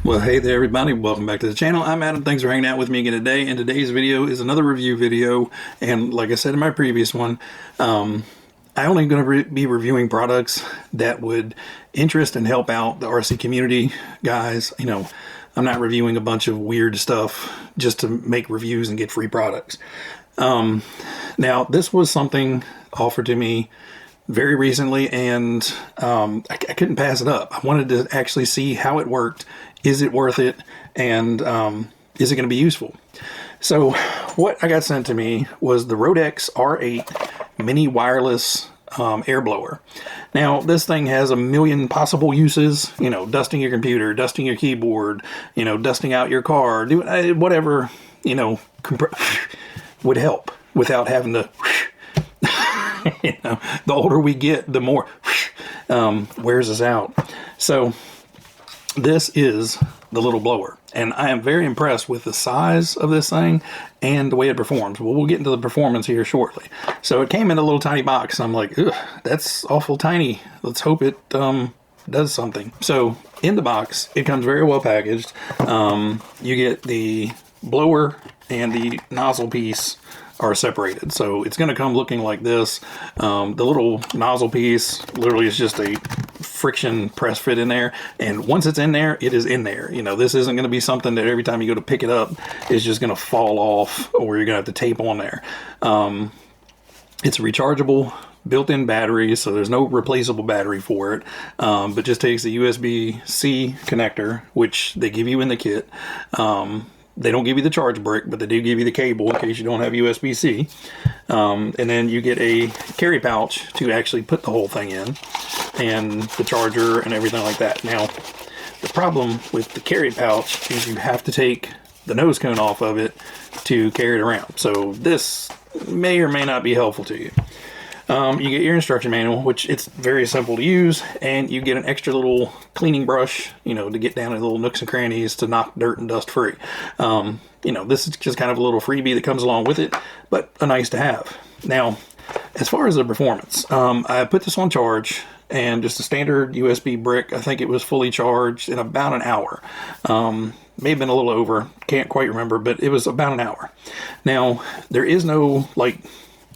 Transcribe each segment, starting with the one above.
Well, hey there everybody, welcome back to the channel. I'm Adam, thanks for hanging out with me again today, and today's video is another review video, and like I said in my previous one, I'm only going to be reviewing products that would interest and help out the RC community, guys. You know, I'm not reviewing a bunch of weird stuff just to make reviews and get free products. Now, this was something offered to me very recently, and I couldn't pass it up. I wanted to actually see how it worked. Is it worth it? And is it going to be useful? So what I got sent to me was the Roedix R8 mini wireless air blower. Now, this thing has a million possible uses, you know, dusting your computer, dusting your keyboard, you know, dusting out your car, doing whatever, you know, would help without having to, you know, the older we get, the more wears us out. So this is the little blower, and I am very impressed with the size of this thing and the way it performs. Well, we'll get into the performance here shortly. So it came in a little tiny box. I'm like, ugh, that's awful tiny. Let's hope it does something. So in the box, it comes very well packaged. You get the blower and the nozzle piece are separated. So it's going to come looking like this. The little nozzle piece literally is just a friction press fit in there, and once it's in there, it is in there. You know, this isn't going to be something that every time you go to pick it up is just going to fall off, or you're going to have to tape on there. It's a rechargeable built-in battery, so there's no replaceable battery for it, but just takes the USB-C connector, which they give you in the kit. They don't give you the charge brick, but they do give you the cable in case you don't have USB-C. And then you get a carry pouch to actually put the whole thing in, and the charger and everything like that. Now, the problem with the carry pouch is you have to take the nose cone off of it to carry it around. So this may or may not be helpful to you. You get your instruction manual, which it's very simple to use, and you get an extra little cleaning brush, you know, to get down in little nooks and crannies to knock dirt and dust free. You know, this is just kind of a little freebie that comes along with it, but a nice to have. Now, as far as the performance, I put this on charge, and just a standard USB brick, I think it was fully charged in about an hour. May have been a little over, can't quite remember, but it was about an hour. Now, there is no, like,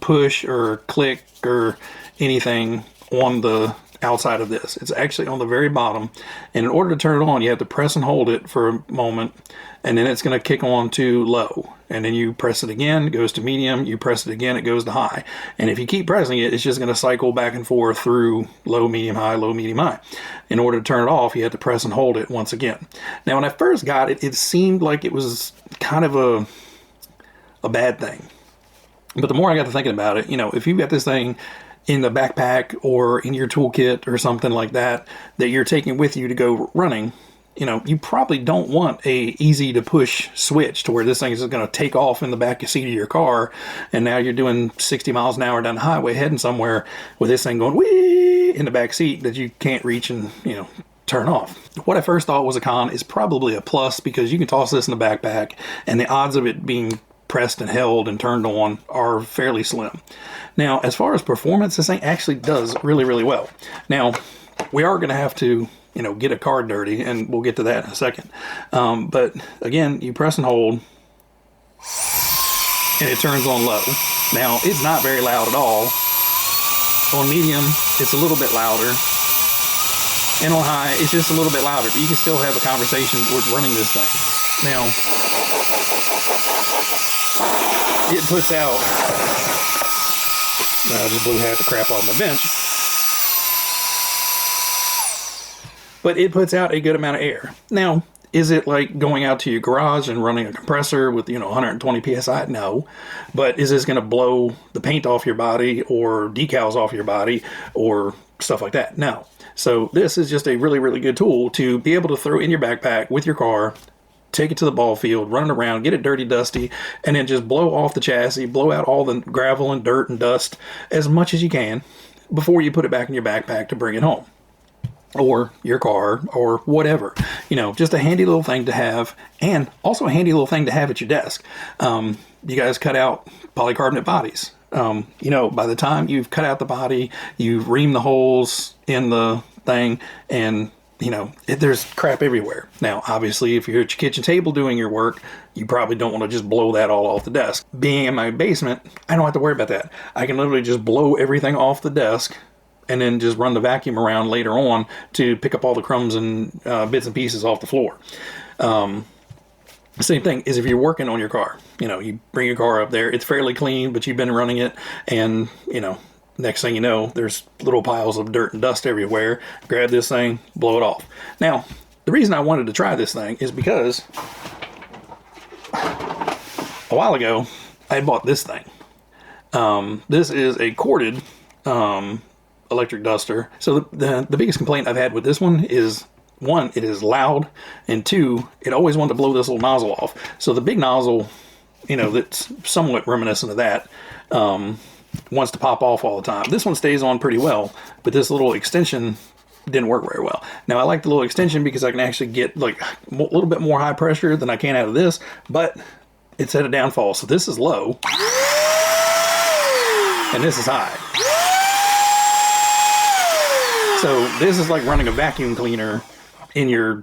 push or click or anything on the outside of this. It's actually on the very bottom, and in order to turn it on, you have to press and hold it for a moment, and then it's going to kick on to low, and then you press it again, it goes to medium, you press it again, it goes to high, and if you keep pressing it, it's just going to cycle back and forth through low, medium, high, low, medium, high. In order to turn it off, you have to press and hold it once again. Now, when I first got it, it seemed like it was kind of a bad thing. But the more I got to thinking about it, you know, if you've got this thing in the backpack or in your toolkit or something like that, that you're taking with you to go running, you know, you probably don't want a easy to push switch to where this thing is going to take off in the back seat of your car, and now you're doing 60 miles an hour down the highway heading somewhere with this thing going whee in the back seat that you can't reach and, you know, turn off. What I first thought was a con is probably a plus, because you can toss this in the backpack, and the odds of it being pressed and held and turned on are fairly slim. Now, as far as performance, this thing actually does really, really well. Now, we are going to have to, you know, get a card dirty, and we'll get to that in a second. But again, you press and hold, and it turns on low. Now, it's not very loud at all. On medium, it's a little bit louder. And on high, it's just a little bit louder, but you can still have a conversation with running this thing. Now, it puts out, I just blew half the crap off my bench, but it puts out a good amount of air. Now, is it like going out to your garage and running a compressor with, you know, 120 psi? No. But is this going to blow the paint off your body or decals off your body or stuff like that? No. So this is just a really, really good tool to be able to throw in your backpack with your car, take it to the ball field, run it around, get it dirty, dusty, and then just blow off the chassis, blow out all the gravel and dirt and dust as much as you can before you put it back in your backpack to bring it home, or your car, or whatever. You know, just a handy little thing to have, and also a handy little thing to have at your desk. You guys cut out polycarbonate bodies. You know, by the time you've cut out the body, you've reamed the holes in the thing, and you know, there's crap everywhere. Now, obviously, if you're at your kitchen table doing your work, you probably don't want to just blow that all off the desk. Being in my basement, I don't have to worry about that. I can literally just blow everything off the desk and then just run the vacuum around later on to pick up all the crumbs and bits and pieces off the floor. The same thing is if you're working on your car. You know, you bring your car up there, it's fairly clean, but you've been running it, and, you know, next thing you know, there's little piles of dirt and dust everywhere. Grab this thing, blow it off. Now, the reason I wanted to try this thing is because a while ago, I had bought this thing. This is a corded electric duster. So the biggest complaint I've had with this one is, one, it is loud, and two, it always wanted to blow this little nozzle off. So the big nozzle, you know, that's somewhat reminiscent of that, wants to pop off all the time. This one stays on pretty well, but this little extension didn't work very well. Now, I like the little extension because I can actually get like a little bit more high pressure than I can out of this, but it's at a downfall. So this is low, and this is high. So this is like running a vacuum cleaner in your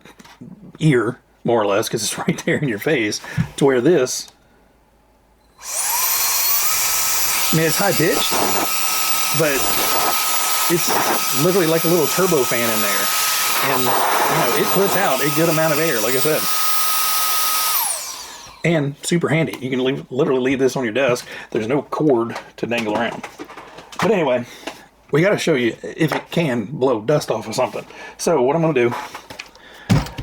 ear, more or less, because it's right there in your face, to where this, I mean, it's high pitched, but it's literally like a little turbo fan in there. And, you know, it puts out a good amount of air, like I said. And super handy. You can literally leave this on your desk. There's no cord to dangle around. But anyway, we got to show you if it can blow dust off of something. So what I'm going to do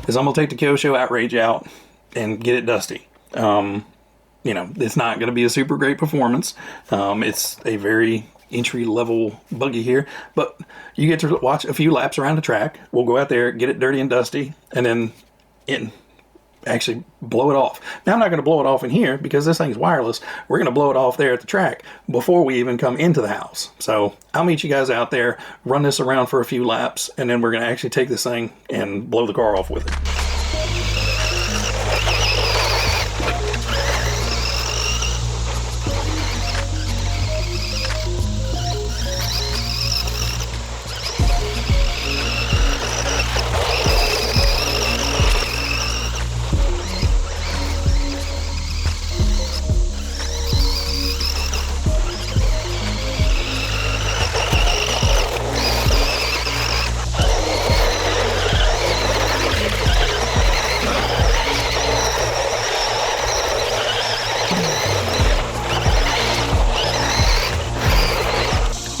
is I'm going to take the Kyosho Outrage out and get it dusty. You know, it's not going to be a super great performance. It's a very entry-level buggy here, but you get to watch a few laps around the track. We'll go out there, get it dirty and dusty, and then actually blow it off. Now, I'm not going to blow it off in here because this thing's wireless. We're going to blow it off there at the track before we even come into the house. So I'll meet you guys out there, run this around for a few laps, and then we're going to actually take this thing and blow the car off with it.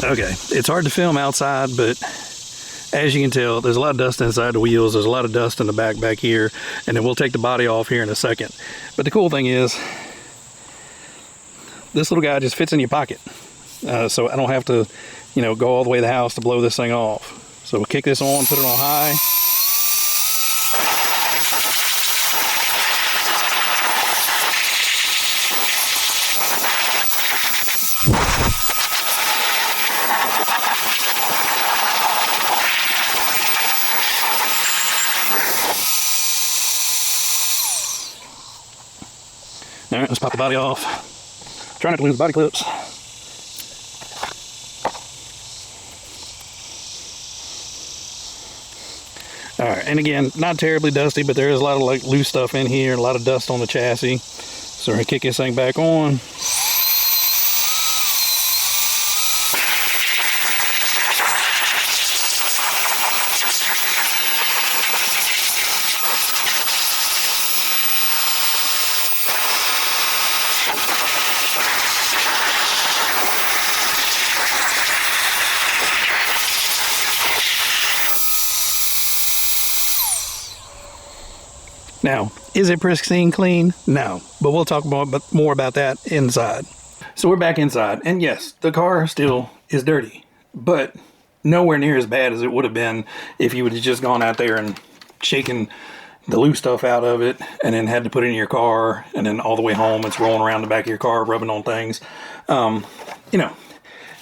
Okay, it's hard to film outside, but as you can tell, there's a lot of dust inside the wheels. There's a lot of dust in the back here, and then we'll take the body off here in a second. But the cool thing is, this little guy just fits in your pocket. So I don't have to, you know, go all the way to the house to blow this thing off. So we'll kick this on, put it on high. All right, let's pop the body off. Try not to lose the body clips. All right, and again, not terribly dusty, but there is a lot of like loose stuff in here, a lot of dust on the chassis. So we're gonna kick this thing back on. Now, is it pristine clean? No, but we'll talk more about that inside. So we're back inside, and yes, the car still is dirty, but nowhere near as bad as it would have been if you would have just gone out there and shaken the loose stuff out of it and then had to put it in your car, and then all the way home it's rolling around the back of your car, rubbing on things. You know,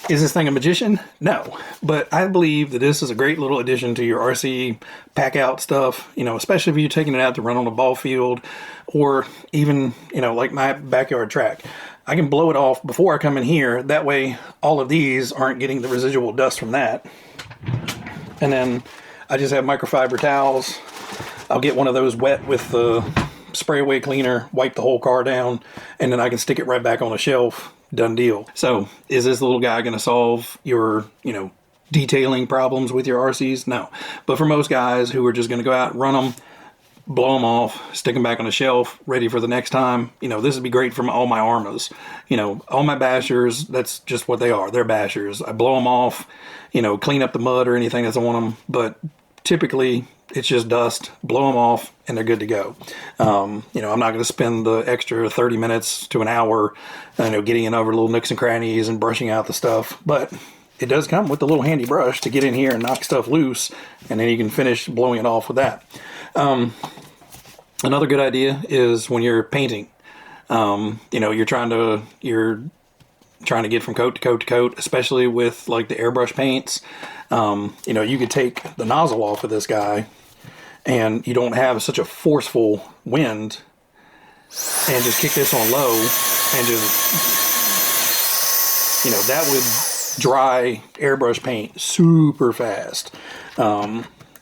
is this thing a magician? No, but I believe that this is a great little addition to your RC pack out stuff, you know, especially if you're taking it out to run on a ball field or even, you know, like my backyard track. I can blow it off before I come in here. That way all of these aren't getting the residual dust from that. And then I just have microfiber towels. I'll get one of those wet with the spray away cleaner, wipe the whole car down, and then I can stick it right back on the shelf. Done deal. So is this little guy going to solve your, detailing problems with your RCs? No. But for most guys who are just going to go out, run them, blow them off, stick them back on the shelf, ready for the next time, this would be great from all my Armas. All my bashers, that's just what they are. They're bashers. I blow them off, clean up the mud or anything that's on them, but typically it's just dust, blow them off, and they're good to go. I'm not going to spend the extra 30 minutes to an hour, getting in over little nooks and crannies and brushing out the stuff, but it does come with a little handy brush to get in here and knock stuff loose, and then you can finish blowing it off with that. Another good idea is when you're painting, you're trying to get from coat to coat to coat, especially with like the airbrush paints. You could take the nozzle off of this guy and you don't have such a forceful wind, and just kick this on low and just, that would dry airbrush paint super fast.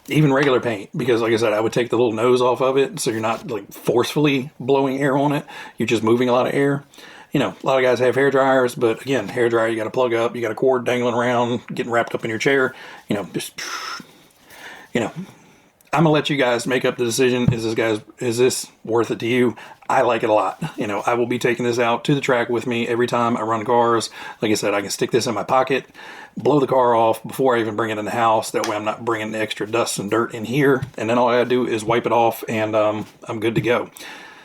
Even regular paint, because like I said, I would take the little nose off of it so you're not like forcefully blowing air on it. You're just moving a lot of air. A lot of guys have hair dryers, but again, hair dryer, you got to plug up, you got a cord dangling around, getting wrapped up in your chair. I'm gonna let you guys make up the decision. Is this worth it to you? I like it a lot. I will be taking this out to the track with me every time I run cars. Like I said, I can stick this in my pocket, blow the car off before I even bring it in the house. That way I'm not bringing the extra dust and dirt in here. And then all I gotta do is wipe it off, and I'm good to go.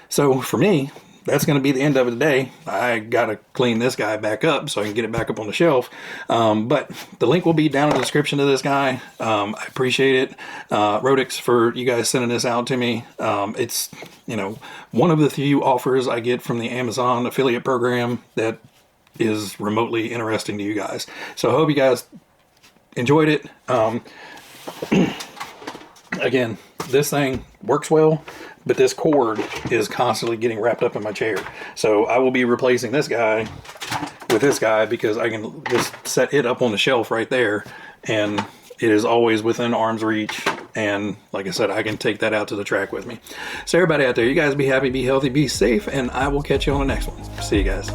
So for me, that's going to be the end of it today. I got to clean this guy back up so I can get it back up on the shelf. But the link will be down in the description to this guy. I appreciate it. Roedix, for you guys sending this out to me. It's, one of the few offers I get from the Amazon affiliate program that is remotely interesting to you guys. So I hope you guys enjoyed it. Again, this thing works well, but this cord is constantly getting wrapped up in my chair. So I will be replacing this guy with this guy, because I can just set it up on the shelf right there, and it is always within arm's reach. And like I said, I can take that out to the track with me. So everybody out there, you guys be happy, be healthy, be safe, and I will catch you on the next one. See you guys.